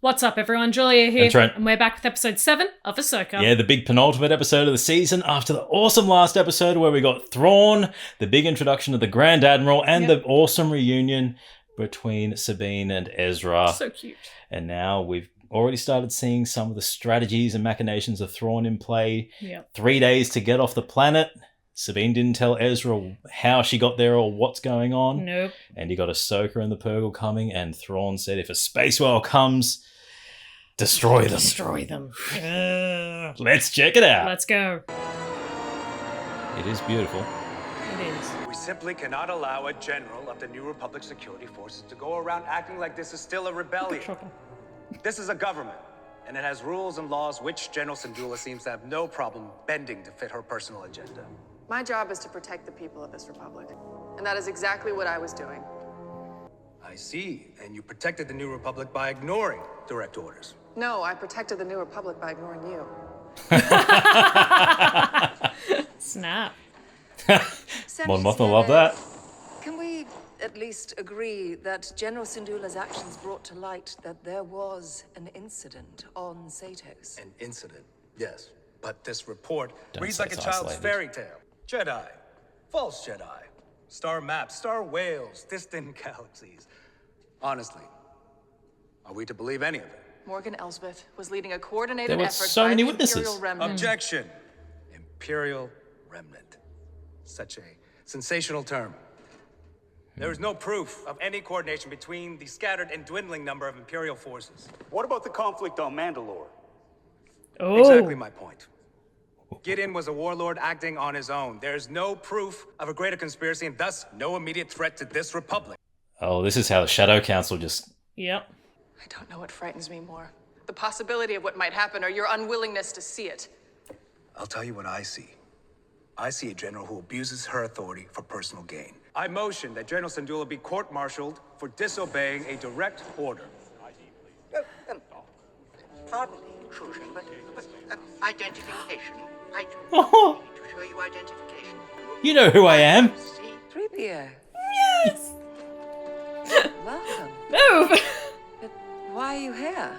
What's up, everyone? Julia here, And Trent. and we're back with episode 7 of Ahsoka. Yeah, the big penultimate episode of the season after the awesome last episode where we got Thrawn, the big introduction of the Grand Admiral, and the awesome reunion between Sabine and Ezra. So cute. And now we've already started seeing some of the strategies and machinations of Thrawn in play. Yep. 3 days to get off the planet. Sabine didn't tell Ezra how she got there or what's going on. Nope. And you got Ahsoka and the Purgle coming, and Thrawn said if a space whale comes, destroy them. Destroy them. Let's check it out. Let's go. It is beautiful. It is. We simply cannot allow a general of the New Republic security forces to go around acting like this is still a rebellion. This is a government, and it has rules and laws which General Syndulla seems to have no problem bending to fit her personal agenda. My job is to protect the people of this republic, and that is exactly what I was doing. I see, and you protected the New Republic by ignoring direct orders. No, I protected the New Republic by ignoring you. Snap. Mon Mothma love that. Can we at least agree that General Syndulla's actions brought to light that there was an incident on Satos? An incident, yes. But this report Don't reads say like a it's child's isolated. fairy tale. Jedi, false Jedi, star maps, star whales, distant galaxies. Honestly, are we to believe any of it? Morgan Elsbeth was leading a coordinated There were effort so by many the witnesses. Imperial Remnant. Objection. Imperial Remnant. Such a sensational term. There is no proof of any coordination between the scattered and dwindling number of Imperial forces. What about the conflict on Mandalore? Oh. Exactly my point. Gideon was a warlord acting on his own. There's no proof of a greater conspiracy and thus no immediate threat to this republic. Oh, this is how the Shadow Council just... Yep. I don't know what frightens me more. The possibility of what might happen or your unwillingness to see it. I'll tell you what I see. I see a general who abuses her authority for personal gain. I motion that General Syndulla be court-martialed for disobeying a direct order. Pardon the intrusion, but identification. I do not need to show you identification. You know who I am. See? 3PO. Yes! Welcome. Move! But why are you here?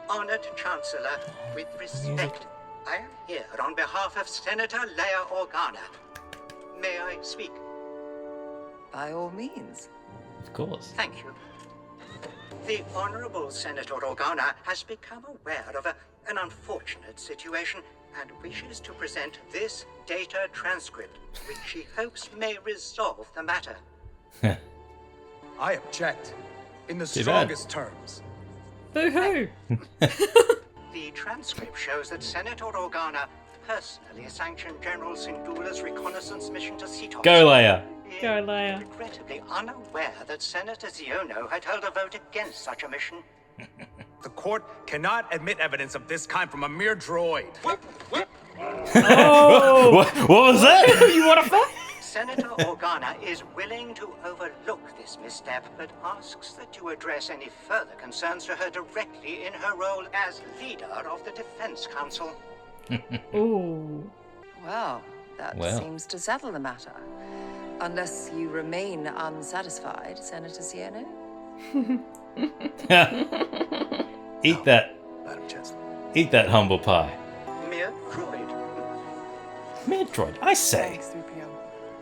Honored Chancellor, with respect, I am here on behalf of Senator Leia Organa. May I speak? By all means. Of course. Thank you. The Honorable Senator Organa has become aware of an unfortunate situation and wishes to present this data transcript, which she hopes may resolve the matter. I object in the Too bad. strongest terms. Boo-hoo! The transcript shows that Senator Organa personally sanctioned General Syndulla's reconnaissance mission to Cetos. Go, Leia. Go, Leia. Regrettably unaware that Senator Ziono had held a vote against such a mission. The court cannot admit evidence of this kind from a mere droid. Oh! What was that? You want to fight? Senator Organa is willing to overlook this misstep, but asks that you address any further concerns to her directly in her role as leader of the Defense Council. Ooh. Well, that Well. seems to settle the matter. Unless you remain unsatisfied, Senator Sieno. Eat that. Madam Chancellor. Eat that humble pie. Mere droid. Metroid, I say. Thanks, 3PO.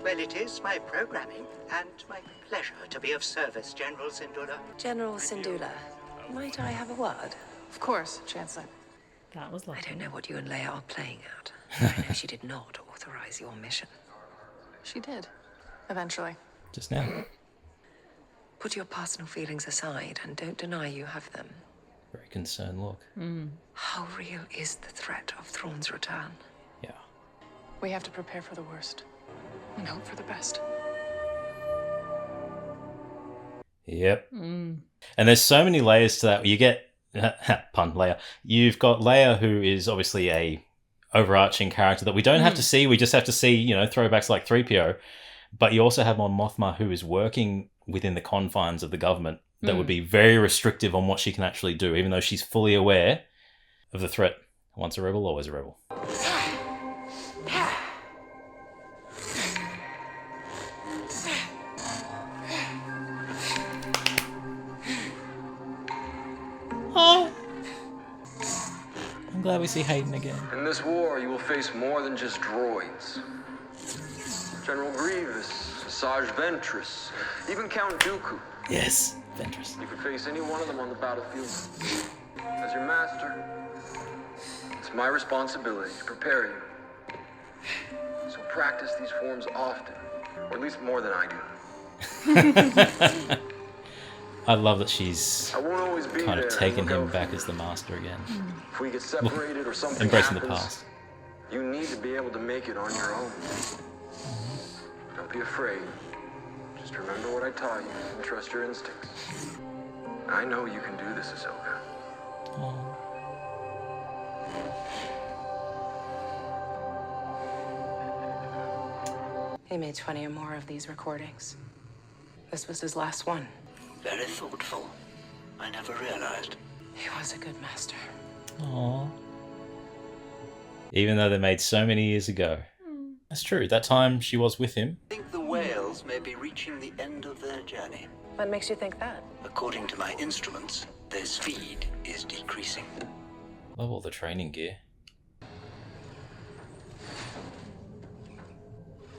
Well, it is my programming and my pleasure to be of service, General Syndulla. General Syndulla, might I have a word? Of course, Chancellor. That was I lovely. don't know what you and Leia are playing at. I know she did not authorize your mission. She did. Eventually. Just now. Put your personal feelings aside and don't deny you have them. Very concerned look. How real is the threat of Thrawn's return? Yeah. We have to prepare for the worst and hope for the best. Yep. And there's so many layers to that. You get pun Leia. You've got Leia, who is obviously a overarching character that we don't have to see. We just have to see, throwbacks like 3PO. But you also have Mon Mothma, who is working within the confines of the government that would be very restrictive on what she can actually do, even though she's fully aware of the threat. Once a rebel, always a rebel. I'm glad we see Hayden again. In this war, you will face more than just droids. General Grievous, Asajj Ventress, even Count Dooku. Yes, Ventress. You could face any one of them on the battlefield. As your master, it's my responsibility to prepare you. So practice these forms often, or at least more than I do. I love that she's I won't always be kind of there taken and look him out back for as the master again. If we get separated or something Embracing happens, the past. you need to be able to make it on your own. Don't be afraid. Just remember what I taught you and trust your instincts. I know you can do this, Ahsoka. Oh. He made 20 or more of these recordings. This was his last one. Very thoughtful. I never realized. He was a good master. Aww. Even though they made so many years ago. That's true. That time she was with him. I think the whales may be reaching the end of their journey. What makes you think that? According to my instruments, their speed is decreasing. Love all the training gear.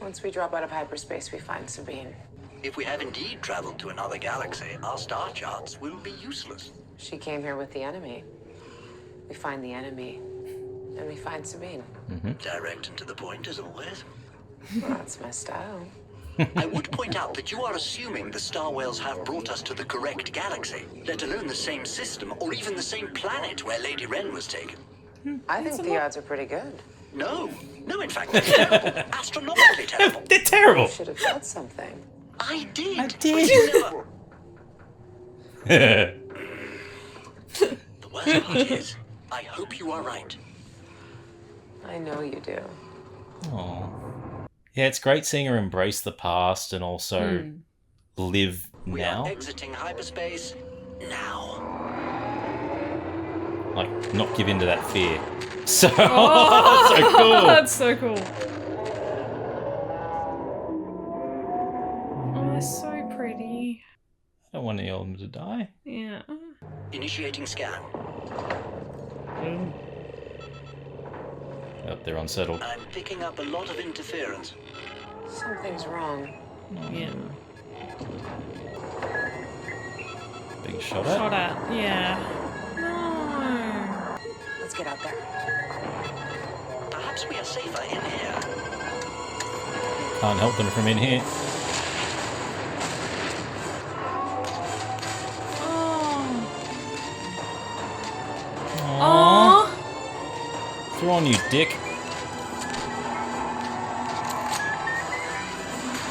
Once we drop out of hyperspace, we find Sabine. If we have indeed traveled to another galaxy, our star charts will be useless. She came here with the enemy. We find the enemy, and we find Sabine. Direct and to the point, as always. Well, that's my style. I would point out that you are assuming the star whales have brought us to the correct galaxy, let alone the same system or even the same planet where Lady Wren was taken. I think the odds are pretty good. No, in fact, they're terrible. Astronomically terrible. They're terrible. You should have said something. I did. I But did. you never... The worst part is, I hope you are right. I know you do. Aww. Yeah, it's great seeing her embrace the past and also live We now. are exiting hyperspace now. Like, not give in to that fear. So, so Oh, cool. that's so cool. Oh, they're so pretty. I don't want any of them to die. Yeah. Initiating scan. Oh, they're unsettled. I'm picking up a lot of interference. Something's wrong. Yeah. Being shot at. Shot at. Yeah. No. Let's get out there. Perhaps we are safer in here. Can't help them from in here. Oh. Throw on, you dick.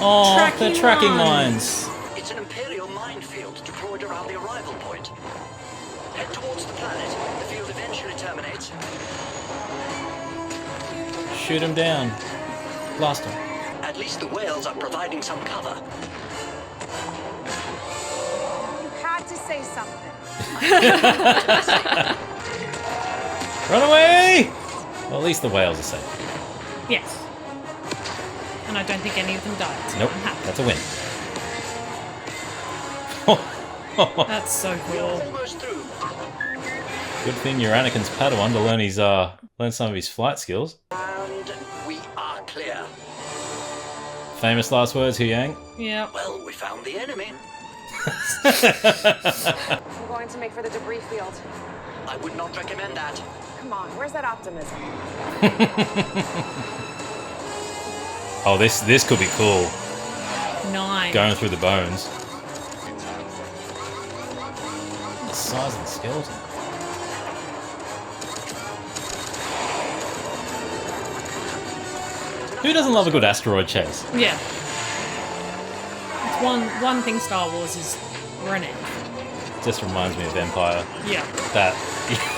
Oh, they're tracking mines. It's an Imperial minefield deployed around the arrival point. Head towards the planet. The field eventually terminates. Shoot him down. Blast him. At least the whales are providing some cover. You had to say something. Run away! Well, at least the whales are safe. Yes. And I don't think any of them died. So Nope, I'm happy. that's a win. That's so cool. Almost through. Good thing you're Anakin's Padawan to learn some of his flight skills. And we are clear. Famous last words, Hu Yang. Yeah. Well, we found the enemy. I'm going to make for the debris field. I would not recommend that. Come on, where's that optimism? Oh, this could be cool. Nice. Going through the bones. The size of the skeleton. Who doesn't love a good asteroid chase? Yeah. It's one thing Star Wars is running. Just reminds me of Empire. Yeah. That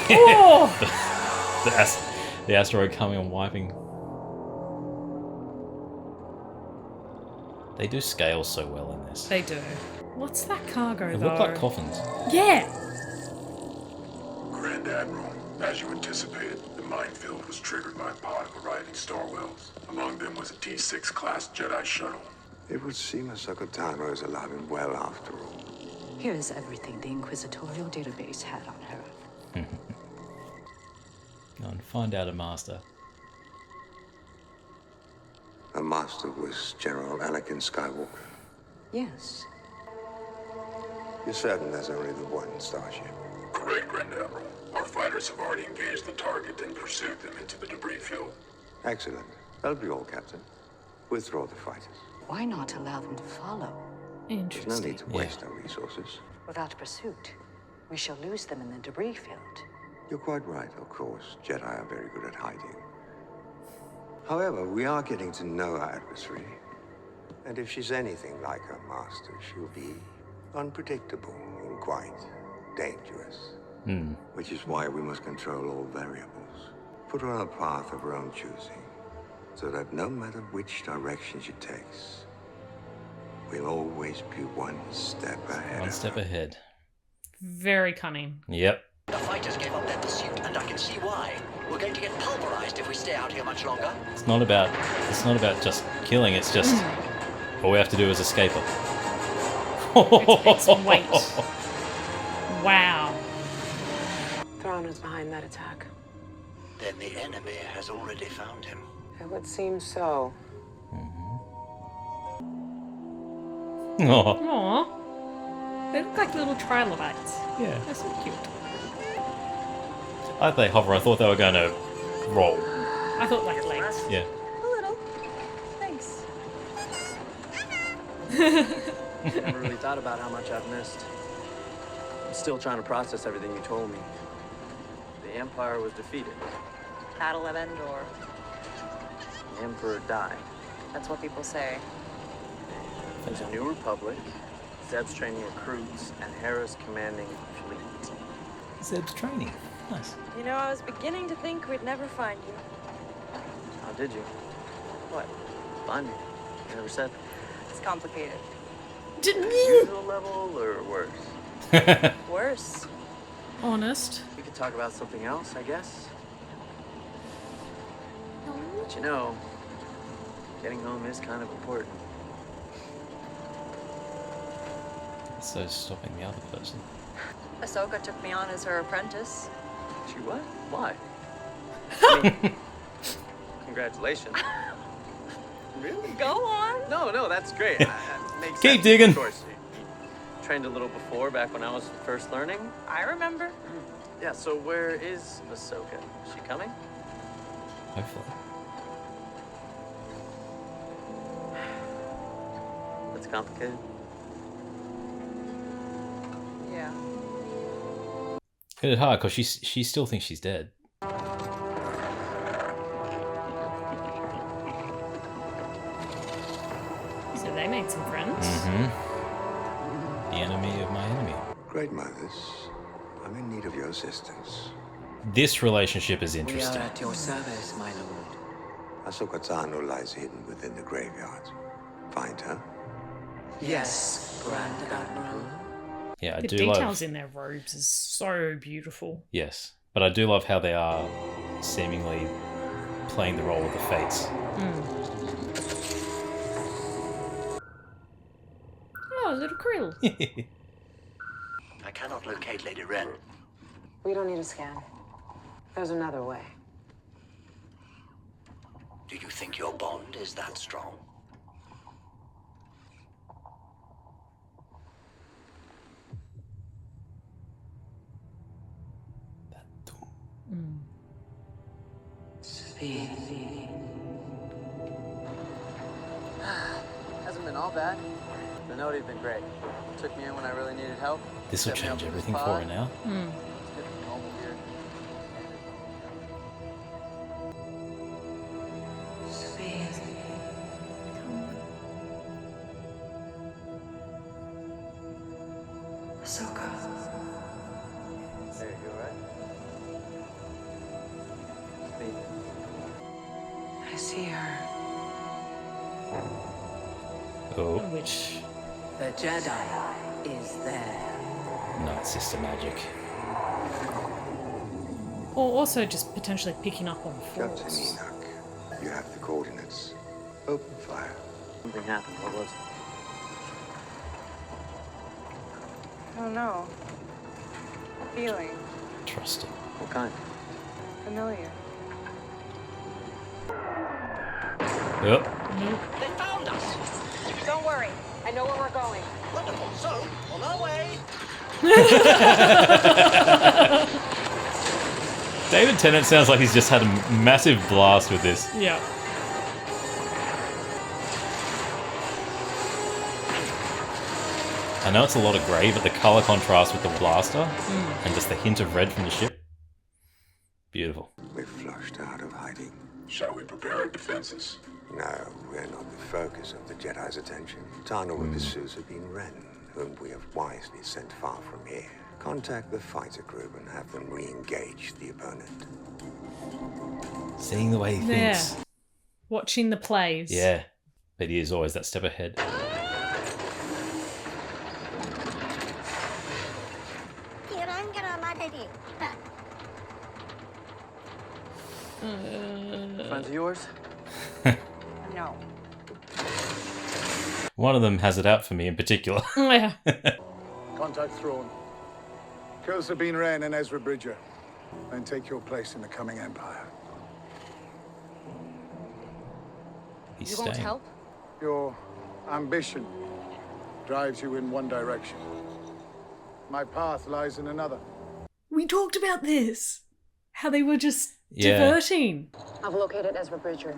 Oh! the asteroid coming and wiping. They do scale so well in this. They do. What's that cargo They though? look like coffins. Yeah. Grand Admiral, as you anticipated, the minefield was triggered by a pod of arriving star whales. Among them was a T6 class Jedi shuttle. It would seem Ahsoka Tano is alive and well after all. Here is everything the Inquisitorial database had on her. Oh, Find out a master. Her master was General Anakin Skywalker. Yes. You're certain there's only the one starship? Correct, Grand Admiral. Our fighters have already engaged the target and pursued them into the debris field. Excellent. That'll be all, Captain. Withdraw the fighters. Why not allow them to follow? There's no Interesting. need to waste our resources. Without pursuit, we shall lose them in the debris field. You're quite right, of course. Jedi are very good at hiding. However, we are getting to know our adversary. And if she's anything like her master, she'll be unpredictable and quite dangerous. Which is why we must control all variables. Put her on a path of her own choosing, so that no matter which direction she takes, we'll always be one step ahead. One step ahead. Very cunning. Yep. The fighters gave up their pursuit, and I can see why. We're going to get pulverized if we stay out here much longer. It's not about just killing, it's just all we have to do is escape it. It's weight. Wow. Thrawn was behind that attack. Then the enemy has already found him. It would seem so. Aw. Aww. They look like little trilobites. Yeah. They're so cute. I thought they hover. I thought they were going to roll. I thought like legs. Yeah. A little. Thanks. Never really thought about how much I've missed. I'm still trying to process everything you told me. The Empire was defeated. Battle of Endor. The Emperor died. That's what people say. There's a new republic. Zeb's training recruits, and Hera's commanding a fleet. Zeb's training. Nice. You know, I was beginning to think we'd never find you. How did you? What? Find me. You never said. It's complicated. Didn't you? Usual level or worse? Worse. Honest. We could talk about something else, I guess. But you know, getting home is kind of important. So stopping the other person. Ahsoka took me on as her apprentice. She what? Why? I mean, congratulations. Really? Go on. No, that's great. Makes Keep sense, digging. Of course. You trained a little before, back when I was first learning. I remember. Yeah, so where is Ahsoka? Is she coming? Hopefully. That's complicated. Yeah. It's hard because she still thinks she's dead. So they made some friends. The enemy of my enemy. Great mothers, I'm in need of your assistance. This relationship is interesting. at your service, my lord. Ahsoka Tano lies hidden within the graveyard. Find her. Yes, Grand Admiral. Yeah, I The do details love. in their robes is so beautiful. Yes, but I do love how they are seemingly playing the role of the Fates. Oh, little krill. I cannot locate Lady Wren. We don't need a scan. There's another way. Do you think your bond is that strong? Hasn't been all bad. The note had been great. Took me in when I really needed help. This will Set me up change with everything this for her pod. now. It's different from normal here. Ahsoka. There you go, right? Speak. I see her. Oh, Which The Jedi is there. no, it's sister magic. or also just potentially picking up on Captain force. Enoch, you have the coordinates. Open fire. Something happened. What was it? I don't know. Feeling Trust it. What kind? familiar. Yep. They found us. Don't worry. I know where we're going. Wonderful. So, on our way. David Tennant sounds like he's just had a massive blast with this. Yeah. I know it's a lot of grey, but the colour contrast with the blaster and just the hint of red from the ship. Beautiful. We've flushed out of hiding. Shall we prepare our defenses? No, we're not the focus of the Jedi's attention. Tana will pursue Sabine Wren, whom we have wisely sent far from here. Contact the fighter group and have them re-engage the opponent. Seeing the way he There. thinks. Watching the plays. Yeah. But he is always that step ahead. Friends of yours? No. One of them has it out for me in particular. Yeah. Contact Throne. Kill Sabine Wren and Ezra Bridger. Then take your place in the coming Empire. He's You won't staying. help? Your ambition drives you in one direction. My path lies in another. We talked about this. How they were just Yeah. diverting. I've located Ezra Bridger.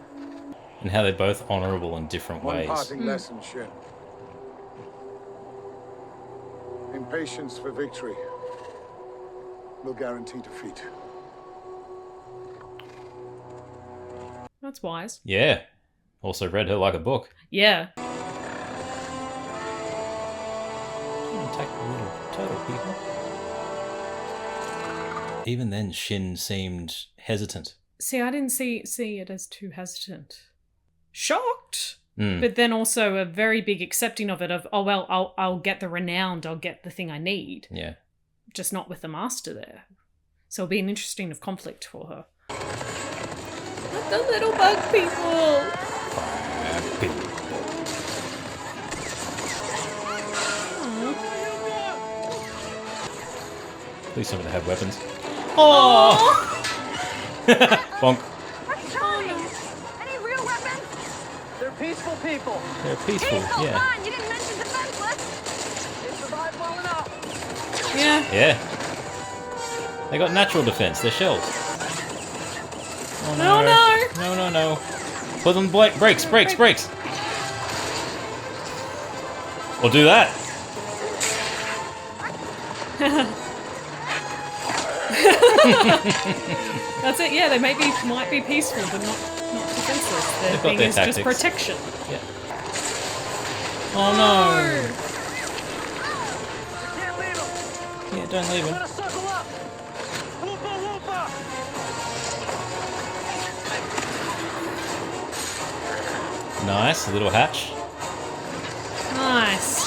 And how they're both honourable in different One ways. parting lesson, Shin. Impatience for victory will guarantee defeat. That's wise. Yeah. Also read her like a book. Yeah. Don't attack the little turtle people. Even then, Shin seemed hesitant. See, I didn't see it as too hesitant. Shocked, Mm. but then also a very big accepting of it. Of oh well, I'll get the renowned. I'll get the thing I need. Yeah. Just not with the master there. So it'll be an interesting of conflict for her. Let the little bug people. Please somebody have weapons. Oh! Bonk. Any real weapons? They're peaceful people. They're peaceful, yeah. Fine, you didn't mention defenseless. They survived well enough. Yeah. Yeah. They got natural defense. They're shells. Oh No, no. No, no, no. Put them brakes. Or do that. That's it. Yeah, they might be peaceful, but not defenseless. Their They've got thing their is tactics. just protection. Yeah. Oh no. Can't leave them. Yeah, don't leave him. Gotta circle up. Whoopa whoopa. Nice, a little hatch. Nice.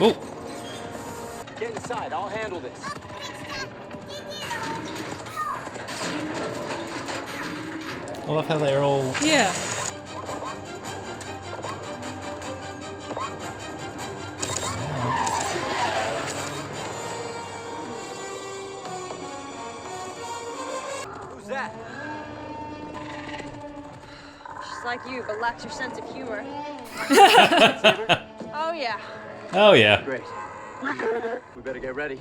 Oh, Get inside. I'll handle this. I love how they're all. Yeah. Who's that? She's like you, but lacks your sense of humor. Oh, yeah. Oh yeah. Great. We better get ready.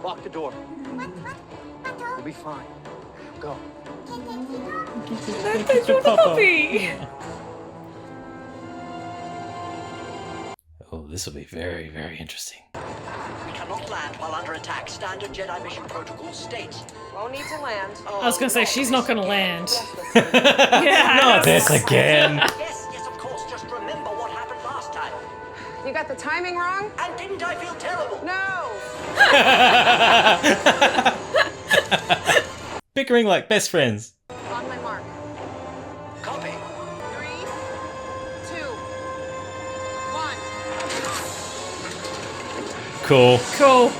Lock the door. We'll be fine. Go. That's your puppy. Oh, this will be very, very interesting. We cannot land while under attack. Standard Jedi mission protocol states. Won't need to land. I was gonna say she's not gonna land. Yeah. Not this again. Yes, of course. Just remember what happened last time. You got the timing wrong? And didn't I feel terrible? No. Bickering like best friends. On my mark. Copy. 3, 2, 1. Cool. Cool.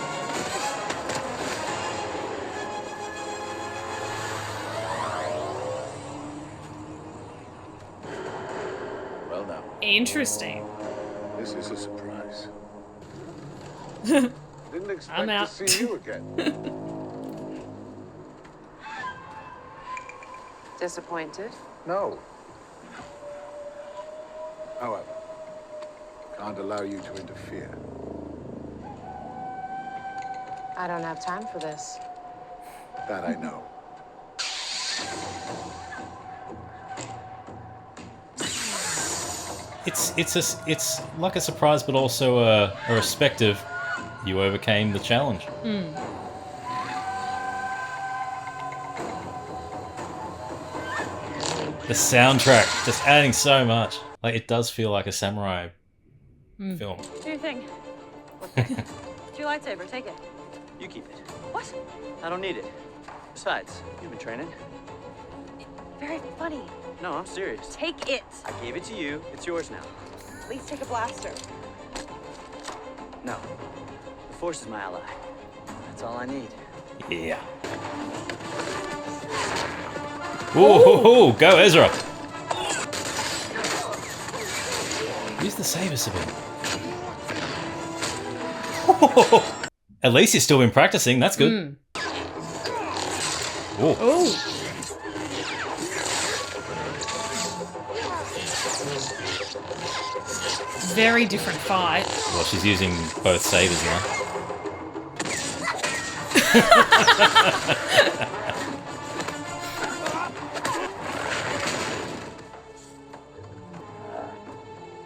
Well now, Interesting. this is a surprise. Didn't expect I'm out. to see you again. Disappointed? No. However, can't allow you to interfere. I don't have time for this. That I know. It's like a surprise, but also a respect of you overcame the challenge. The soundtrack just adding so much. Like it does feel like a samurai film. Do your thing. It's your lightsaber. Take it. You keep it. What? I don't need it. Besides, you've been training. Very funny. No, I'm serious. Take it. I gave it to you. It's yours now. At least take a blaster. No. The Force is my ally. That's all I need. Yeah. Ooh, go Ezra! Use the saber, Sabine. At least you've still been practicing, that's good. Oh. Very different fight. Well, she's using both sabers now.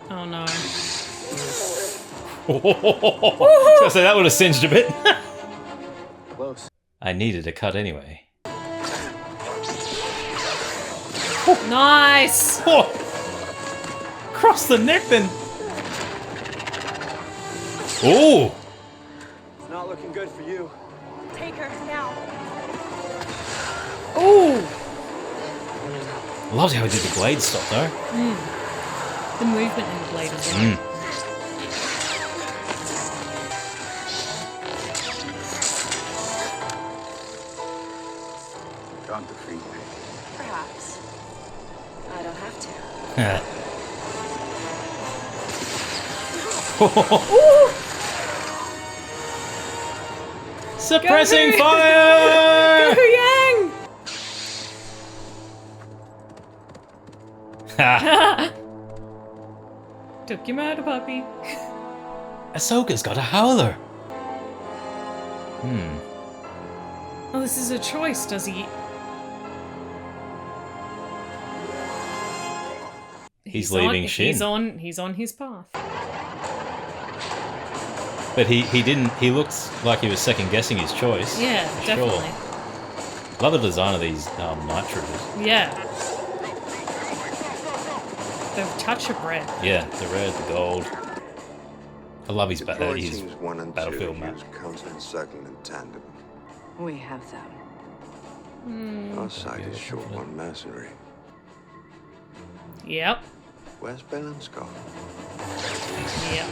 Oh no. I was gonna say that would have singed a bit. Close. I needed a cut anyway. Nice! Oh. Cross the neck then. Oh! It's not looking good for you. Take her now. Oh! Loved how he did the blade stop though. The movement in the blade as well. Can't defeat me. Perhaps. I don't have to. Suppressing fire! Go Yang! Took your murder puppy. Ahsoka's got a howler. Oh, this is a choice, does he? He's leaving Shin. He's on his path. But he didn't. He looked like he was second guessing his choice. Yeah, for definitely. Sure. Love the design of these night troopers. Yeah. The touch of red. Yeah, the red, the gold. I love his, Deployed his teams 1 and 2 battlefield map. use counter and circle in tandem. We have them. Our side is short one mercenary. Yep. Where's Bell and Scott? Yep.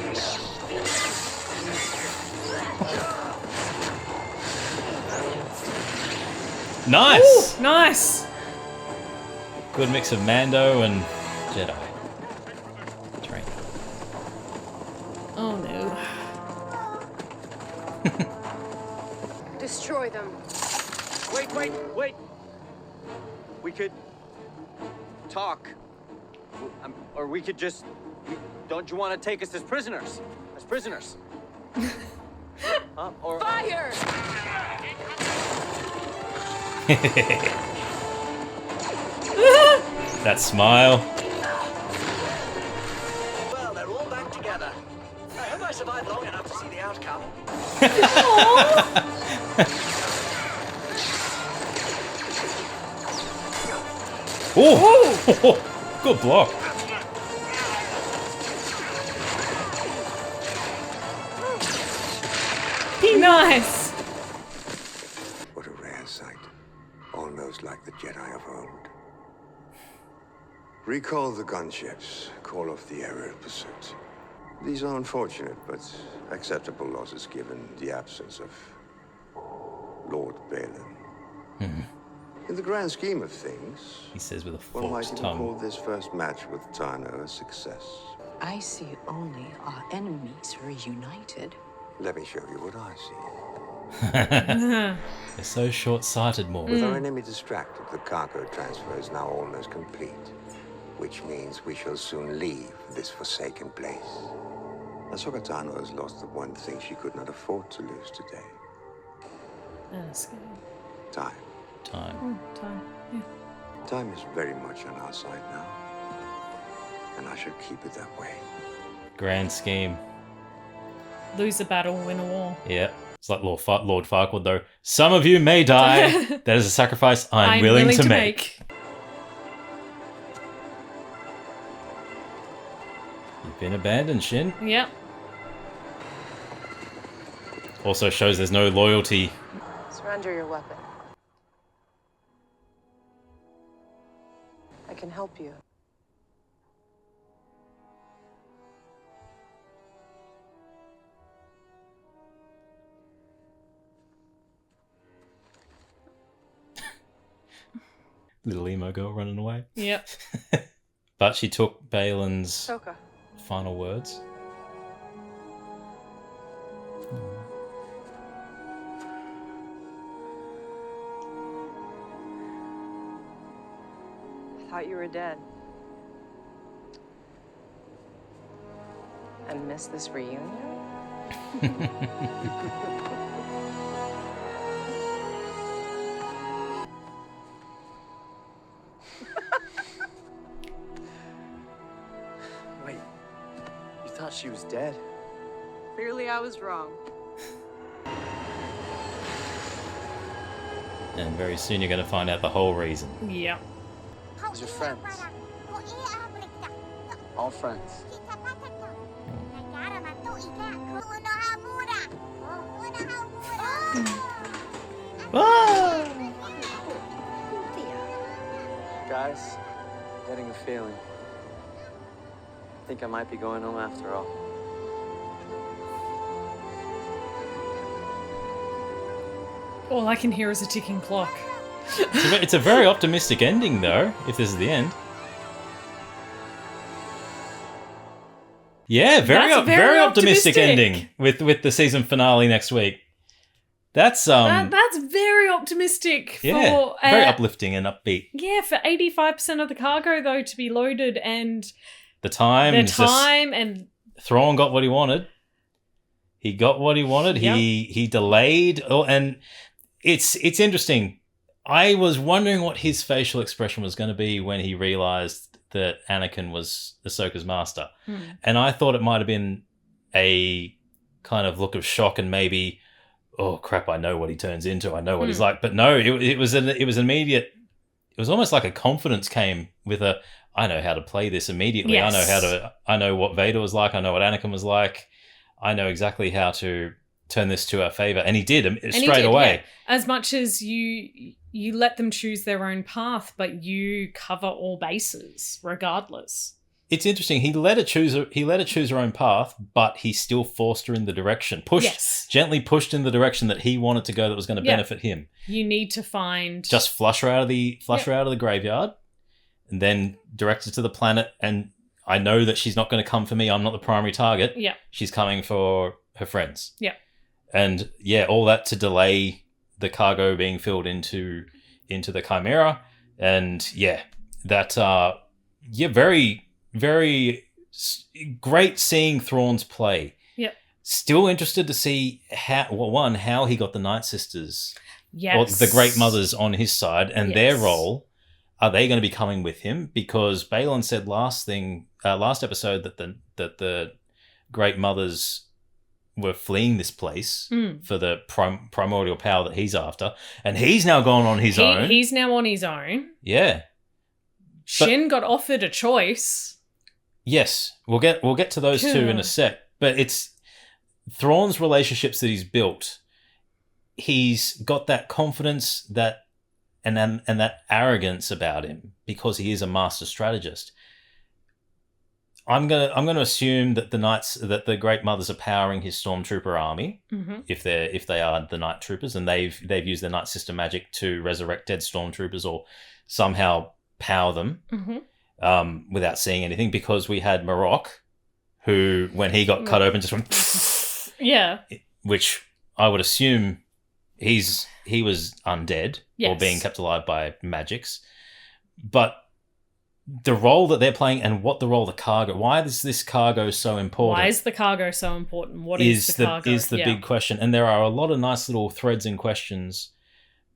Nice! Ooh, nice! Good mix of Mando and Jedi. Trent. Oh no. Destroy them. Wait. We could talk. Or we could just... Don't you want to take us as prisoners? As prisoners? Or... Fire! That smile. Well, they're all back together. I hope I survived long enough to see the outcome. Oh! Good block. Nice! What a rare sight. Almost like the Jedi of old. Recall the gunships. Call off the aerial pursuit. These are unfortunate, but acceptable losses given the absence of Lord Balin. In the grand scheme of things, He says with a one might forked even tongue. call this first match with Tano a success. I see only our enemies reunited. Let me show you what I see. They're so short-sighted, Morgan. With our enemy distracted, the cargo transfer is now almost complete, which means we shall soon leave this forsaken place. Ahsoka Tano has lost the one thing she could not afford to lose today. Time. Time. Oh, time. Yeah. Time is very much on our side now, and I should keep it that way. Grand scheme. Lose a battle, win a war. Yeah. It's like Lord Farquaad, though. Some of you may die. That is a sacrifice I'm willing to make. You've been abandoned, Shin. Yep. Also shows there's no loyalty. Surrender your weapon. I can help you. Little emo girl running away. Yep. But she took Balin's Ahsoka. final words. I thought you were dead. I miss this reunion? Wait, you thought she was dead? Clearly I was wrong. And very soon you're going to find out the whole reason. Yep. How's your friends? All friends. Guys, getting a feeling. I think I might be going home after all. All I can hear is a ticking clock. It's a very optimistic ending, though, if this is the end. Yeah, very optimistic ending with the season finale next week. That's That's very optimistic. yeah, For, very uplifting and upbeat. Yeah, for 85% of the cargo though to be loaded and The time and Thrawn got what he wanted. He got what he wanted. Yep. He delayed. Oh, and it's interesting. I was wondering what his facial expression was going to be when he realized that Anakin was Ahsoka's master. And I thought it might have been a kind of look of shock and maybe, oh crap, I know what he turns into. I know what he's like. But no, it was immediate. It was almost like a confidence came with a, I know how to play this immediately. Yes. I know what Vader was like. I know what Anakin was like. I know exactly how to turn this to our favor. And he did straight away. Yeah. As much as you let them choose their own path, but you cover all bases regardless. It's interesting. He let her choose her own path, but he still forced her in the direction. Gently pushed in the direction that he wanted to go that was going to benefit him. You need to find Just flush her out of the graveyard and then direct her to the planet, and I know that she's not going to come for me. I'm not the primary target. Yeah. She's coming for her friends. Yeah. And yeah, all that to delay the cargo being filled into the Chimera. And yeah, that very, very great seeing Thrawn's play. Yeah. Still interested to see how he got the Night Sisters, yes, or the Great Mothers on his side, and their role. Are they going to be coming with him? Because Balon said last episode that the Great Mothers were fleeing this place for the primordial power that he's after, and he's now gone on his own. He's now on his own. Yeah. Shin got offered a choice. Yes, we'll get to those two in a sec. But it's Thrawn's relationships that he's built. He's got that confidence and that arrogance about him because he is a master strategist. I'm gonna assume that the Great Mothers are powering his stormtrooper army, if they are the Night Troopers, and they've used their Night Sister magic to resurrect dead stormtroopers or somehow power them without seeing anything. Because we had Marok, who when he got cut open just went yeah, which I would assume he was undead or Yes. being kept alive by magics, but the role that they're playing and what the role of the cargo, why is this cargo so important? Why is the cargo so important? What is the cargo? Is the big question. And there are a lot of nice little threads and questions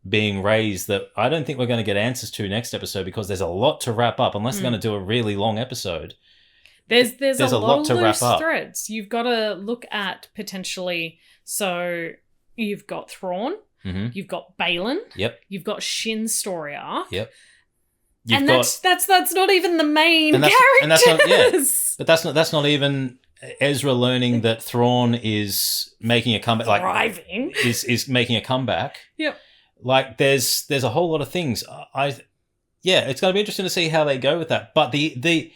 being raised that I don't think we're going to get answers to next episode, because there's a lot to wrap up unless they're going to do a really long episode. There's a lot to of wrap loose up. threads. You've got to look at potentially. So you've got Thrawn, you've got Balin, Yep. you've got Shin's story arc, Yep. That's not even the main characters. And that's not, yeah. But that's not even Ezra learning that Thrawn is making a comeback. Like Thriving. is making a comeback. Yep. Like there's a whole lot of things. It's going to be interesting to see how they go with that. But the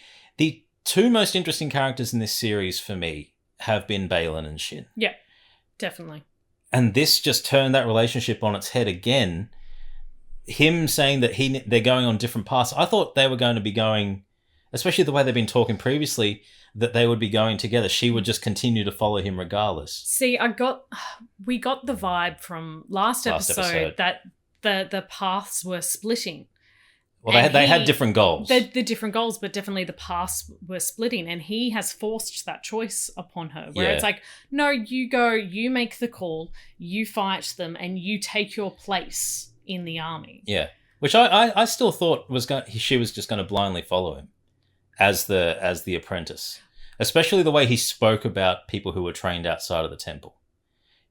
two most interesting characters in this series for me have been Balin and Shin. Yeah, definitely. And this just turned that relationship on its head again. Him saying that they're going on different paths. I thought they were going to be going, especially the way they've been talking previously, that they would be going together. She would just continue to follow him regardless. See, we got the vibe from last episode that the paths were splitting. Well, they had different goals. The different goals, but definitely the paths were splitting, and he has forced that choice upon her, where it's like, no, you go, you make the call, you fight them, and you take your place in the army. Yeah, which I still thought she was just going to blindly follow him as the apprentice, especially the way he spoke about people who were trained outside of the temple.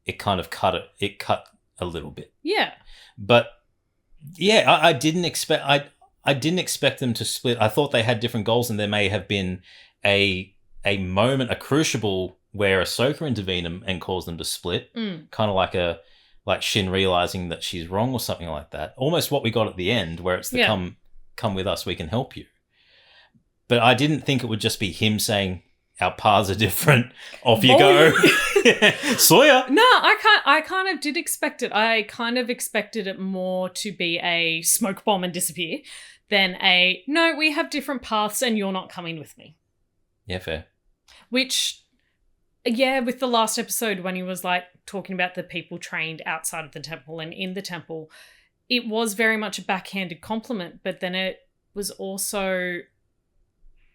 It kind of cut a little bit. Yeah, but yeah, I didn't expect them to split. I thought they had different goals, and there may have been a moment, a crucible where Ahsoka intervened and caused them to split, kind of like Shin realizing that she's wrong or something like that. Almost what we got at the end, where it's the come with us, we can help you. But I didn't think it would just be him saying, our paths are different, off you go. Sawyer. No, I kind of did expect it. I kind of expected it more to be a smoke bomb and disappear than no, we have different paths and you're not coming with me. Yeah, fair. Which, yeah, with the last episode when he was like talking about the people trained outside of the temple and in the temple, it was very much a backhanded compliment, but then it was also,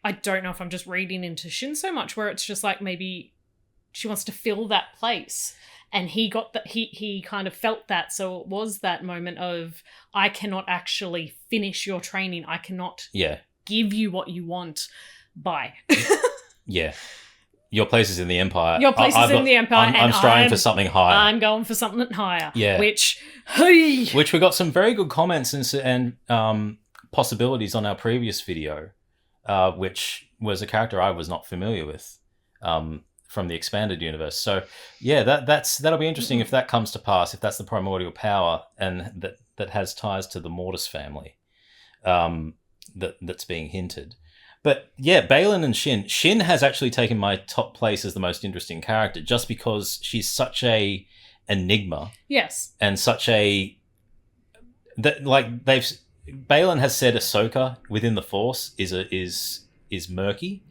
I don't know if I'm just reading into Shin so much, where it's just like maybe she wants to fill that place, and he got that, he kind of felt that, so it was that moment of, I cannot actually finish your training, I cannot give you what you want. Bye. Yeah. Your place is in the Empire. Your place is in the Empire. I'm striving for something higher. I'm going for something higher. Yeah. Which we got some very good comments and possibilities on our previous video, which was a character I was not familiar with from the expanded universe. So yeah, that'll be interesting if that comes to pass, if that's the primordial power and that has ties to the Mortis family that's being hinted. But yeah, Balin and Shin has actually taken my top place as the most interesting character, just because she's such a enigma. Yes. And such Balin has said Ahsoka within the Force is murky.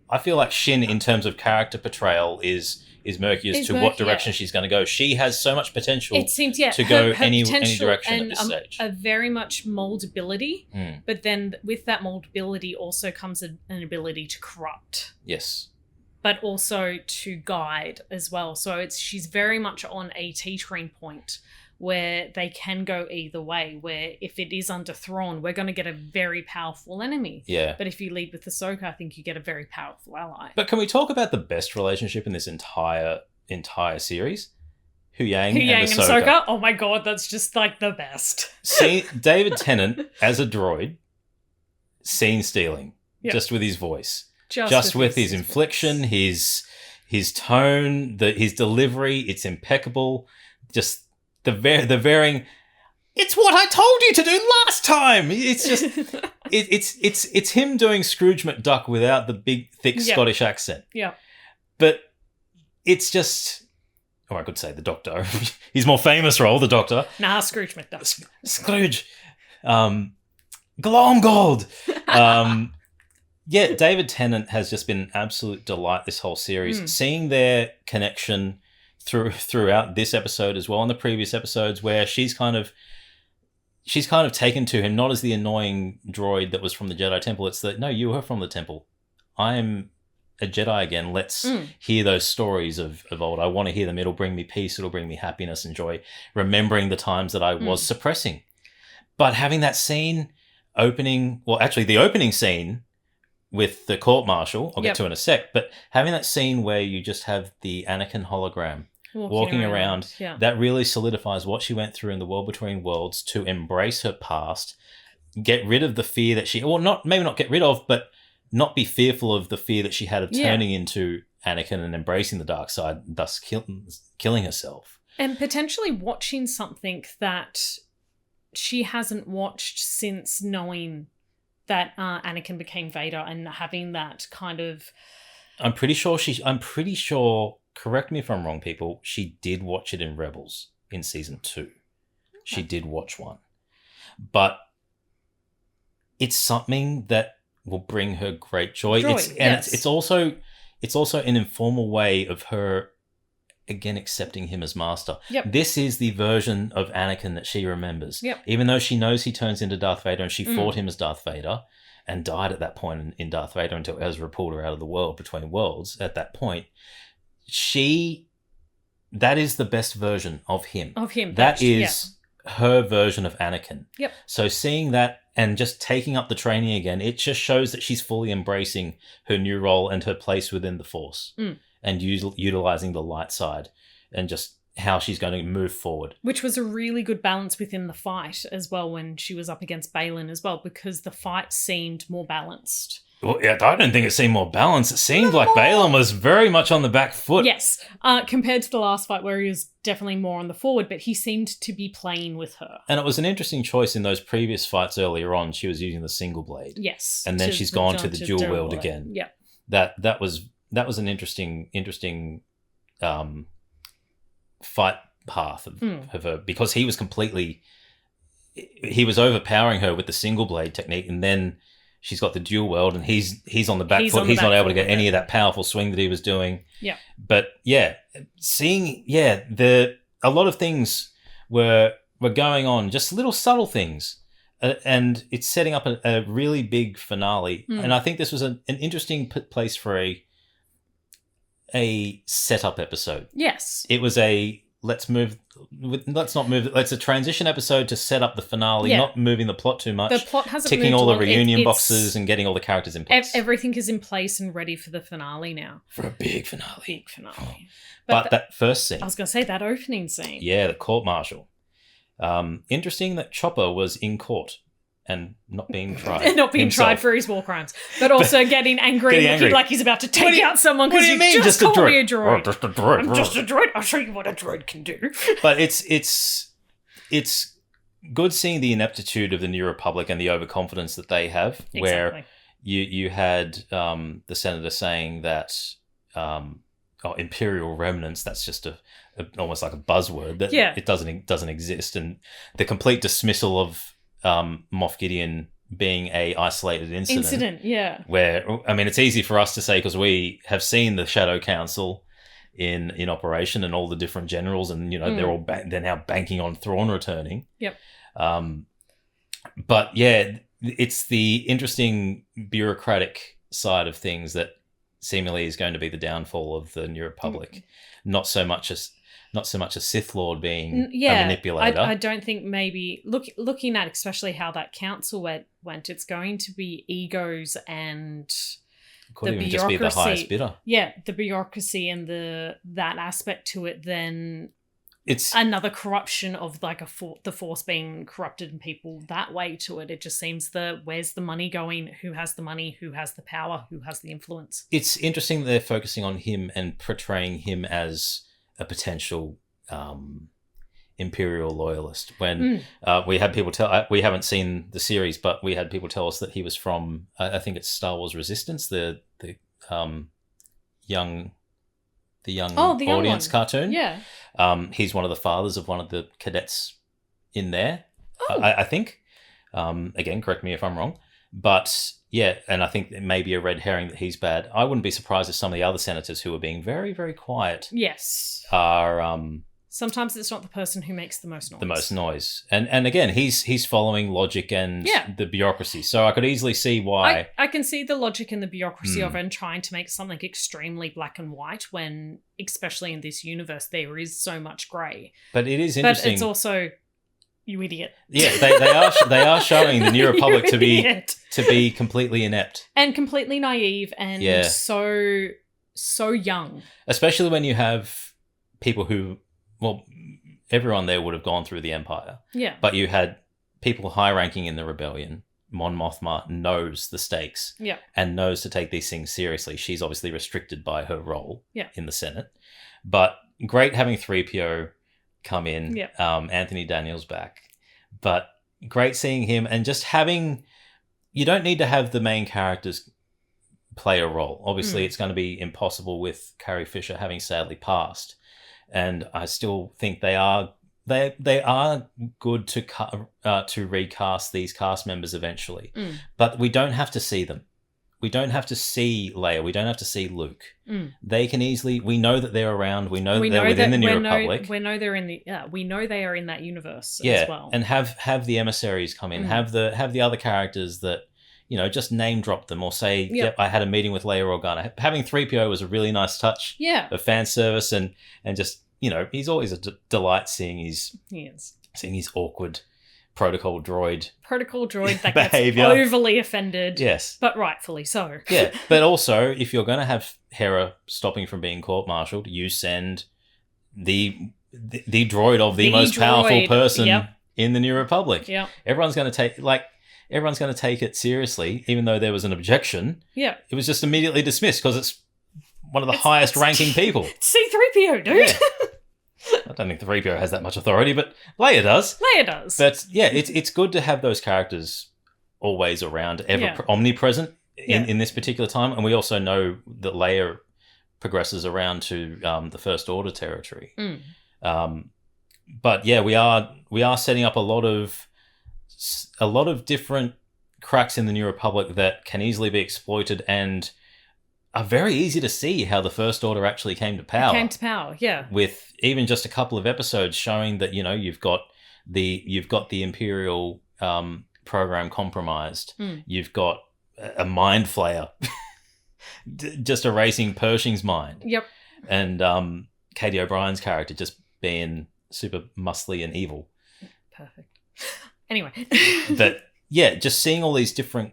I feel like Shin, in terms of character portrayal, is murky as to what direction she's going to go. She has so much potential. It seems, to go any direction and, at this stage. A very much moldability, but then with that moldability also comes an ability to corrupt. Yes. But also to guide as well. So she's very much on a teetering point where they can go either way, where if it is under Thrawn, we're going to get a very powerful enemy. Yeah. But if you lead with Ahsoka, I think you get a very powerful ally. But can we talk about the best relationship in this entire series? Huyang and Ahsoka. Oh my god, that's just like the best. See, David Tennant as a droid, scene stealing, just with his voice. Just with his inflection, his tone, his delivery, it's impeccable. Just the varying. It's what I told you to do last time. It's just it's him doing Scrooge McDuck without the big thick Scottish accent. Yeah. But it's just, or I could say the Doctor. His more famous role, the Doctor. Nah, Scrooge McDuck. Scrooge. Glomgold. Yeah, David Tennant has just been an absolute delight this whole series. Seeing their connection throughout this episode as well, and the previous episodes, where she's kind of taken to him not as the annoying droid that was from the Jedi Temple. It's that, no, you were from the Temple. I'm a Jedi again. Let's hear those stories of old. I want to hear them. It'll bring me peace. It'll bring me happiness and joy, remembering the times that I was suppressing. But having that scene the opening scene with the court-martial, I'll get to in a sec, but having that scene where you just have the Anakin hologram walking around, that really solidifies what she went through in the World Between Worlds to embrace her past, get rid of the fear that maybe not get rid of, but not be fearful of the fear that she had of turning into Anakin and embracing the dark side, thus killing herself. And potentially watching something that she hasn't watched since knowing that Anakin became Vader, and having that kind of... I'm pretty sure, correct me if I'm wrong, people, she did watch it in Rebels in season 2. Okay. She did watch one. But it's something that will bring her great joy. It's also an informal way of her, again, accepting him as master. Yep. This is the version of Anakin that she remembers. Yep. Even though she knows he turns into Darth Vader, and she fought him as Darth Vader and died at that point in Darth Vader until Ezra pulled her out of the World Between Worlds. At that point, that is the best version of him. That is her version of Anakin. Yep. So seeing that and just taking up the training again, it just shows that she's fully embracing her new role and her place within the Force. And utilizing the light side, and just how she's going to move forward. Which was a really good balance within the fight as well, when she was up against Balin as well, because the fight seemed more balanced. Well, yeah, I don't think it seemed more balanced. It seemed like Balin was very much on the back foot. Yes, compared to the last fight where he was definitely more on the forward, but he seemed to be playing with her. And it was an interesting choice in those previous fights earlier on. She was using the single blade. Yes. And then she's gone to the dual wield again. Yeah. That was an interesting fight path of her, because he was overpowering her with the single blade technique, and then she's got the dual wield, and he's on the back foot. He's not able to get any of that powerful swing that he was doing. Yeah. But seeing a lot of things were going on, just little subtle things. And it's setting up a really big finale. And I think this was an interesting place for a setup episode. Yes. It was let's a transition episode to set up the finale, not moving the plot too much. The plot hasn't ticking moved all the along. reunion boxes and getting all the characters in place. Everything is in place and ready for the finale now. For a big finale. But that first scene. I was going to say, that opening scene. Yeah, the court-martial. Interesting that Chopper was in court and not being tried. And not being tried for his war crimes. But also getting angry and looking like he's about to take out someone because you just called me a droid. Just a droid. I'm just a droid. I'll show you what a droid can do. But it's good seeing the ineptitude of the New Republic and the overconfidence that they have, where you had the senator saying that Imperial remnants, that's just almost like a buzzword, that it doesn't exist, and the complete dismissal of Moff Gideon being a isolated incident. Where, I mean, it's easy for us to say because we have seen the Shadow Council in operation and all the different generals, and they're now banking on Thrawn returning. Yep. But yeah, it's the interesting bureaucratic side of things that seemingly is going to be the downfall of the New Republic. Not so much a Sith Lord being a manipulator. I don't think maybe looking at especially how that council went, it's going to be egos and could even just be the highest bidder. Yeah, the bureaucracy and that aspect to it. Then it's another corruption of like the Force being corrupted and people that way to it. It just seems where's the money going? Who has the money? Who has the power? Who has the influence? It's interesting that they're focusing on him and portraying him as a potential Imperial loyalist. When we had people we haven't seen the series, but we had people tell us that he was from I think it's Star Wars Resistance, the young audience cartoon. Yeah. He's one of the fathers of one of the cadets in there. I think. Again, correct me if I'm wrong. But yeah, and I think it may be a red herring that he's bad. I wouldn't be surprised if some of the other senators who are being very, very quiet Yes. are sometimes it's not the person who makes the most noise. And again, he's following logic and the bureaucracy. So I could easily see why. I can see the logic and the bureaucracy of it and trying to make something extremely black and white when, especially in this universe, there is so much grey. But it is interesting. But it's also, you idiot. Yeah, they are showing the New Republic to be completely inept. And completely naive and so young. Especially when you have people who... Well, everyone there would have gone through the Empire. Yeah. But you had people high-ranking in the rebellion. Mon Mothma knows the stakes. Yeah. And knows to take these things seriously. She's obviously restricted by her role in the Senate. But great having 3PO come in. Yeah. Anthony Daniels back. But great seeing him and just having... You don't need to have the main characters play a role. Obviously, it's going to be impossible with Carrie Fisher having sadly passed. And I still think they are good to recast these cast members eventually, but we don't have to see them. We don't have to see Leia. We don't have to see Luke. They can easily. We know that they're around. We know that they're within the New Republic. We know they're in the. We know they are in that universe as well. And have the emissaries come in. Have the other characters that. Just name drop them or say, yep, I had a meeting with Leia Organa. Having 3PO was a really nice touch of fan service and just, he's always a delight seeing his awkward protocol droid that behavior. Gets overly offended. Yes. But rightfully so. Yeah. But also, if you're going to have Hera stopping from being court-martialed, you send the droid of the most powerful person in the New Republic. Yeah. Everyone's going to take it seriously, even though there was an objection. Yeah. It was just immediately dismissed because it's one of the highest ranking people. C-3PO, dude. Yeah. I don't think the 3PO has that much authority, but Leia does. But yeah, it's good to have those characters always around, omnipresent in this particular time. And we also know that Leia progresses around to the First Order territory. But yeah, we are setting up a lot of different cracks in the New Republic that can easily be exploited and are very easy to see how the First Order actually came to power. Yeah. With even just a couple of episodes showing that, you've got the Imperial program compromised. You've got a mind flayer just erasing Pershing's mind. Yep. And Katie O'Brien's character just being super muscly and evil. Perfect. Anyway. But yeah, just seeing all these different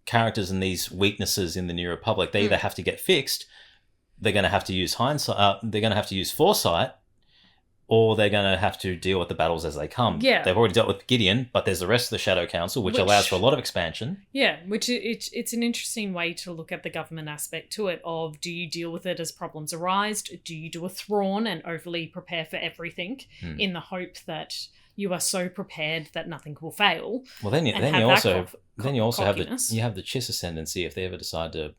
characters and these weaknesses in the New Republic, they either have to get fixed, they're going to have to use hindsight, they're going to have to use foresight, or they're going to have to deal with the battles as they come. Yeah. They've already dealt with Gideon, but there's the rest of the Shadow Council, which allows for a lot of expansion. Yeah, which it's an interesting way to look at the government aspect to it of, do you deal with it as problems arise? Do you do a Thrawn and overly prepare for everything in the hope that you are so prepared that nothing will fail? Well, then you also have the Chiss ascendancy if they ever decide to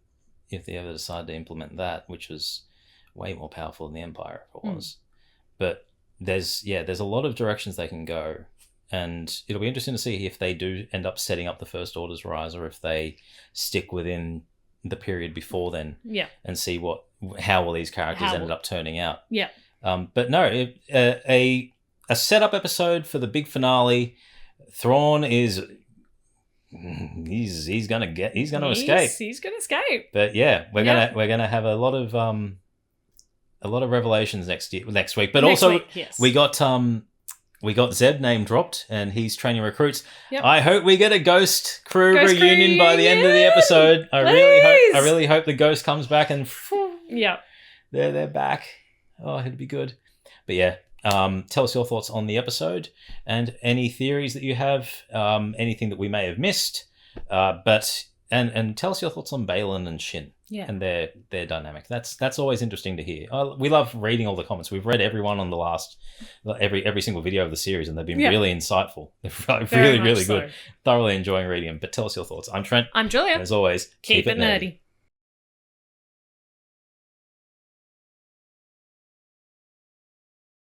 implement that, which was way more powerful than the Empire if it was. But there's a lot of directions they can go, and it'll be interesting to see if they do end up setting up the First Order's rise or if they stick within the period before then. Yeah. And see how all these characters ended up turning out. Yeah. But no, a setup episode for the big finale. Thrawn is he's gonna escape. He's gonna escape. But yeah, we're gonna have a lot of revelations next week. But we got Zeb name dropped, and he's training recruits. Yep. I hope we get a Ghost crew reunion by the end of the episode. I really hope the Ghost comes back and they're back. Oh, it'd be good. But yeah. Tell us your thoughts on the episode and any theories that you have, anything that we may have missed, and tell us your thoughts on Baylan and Shin and their dynamic. That's always interesting to hear. We love reading all the comments. We've read everyone on the last every single video of the series, and they've been really insightful. They're really good. Thoroughly enjoying reading them. But tell us your thoughts. I'm Trent. I'm Julia. And as always, keep it nerdy.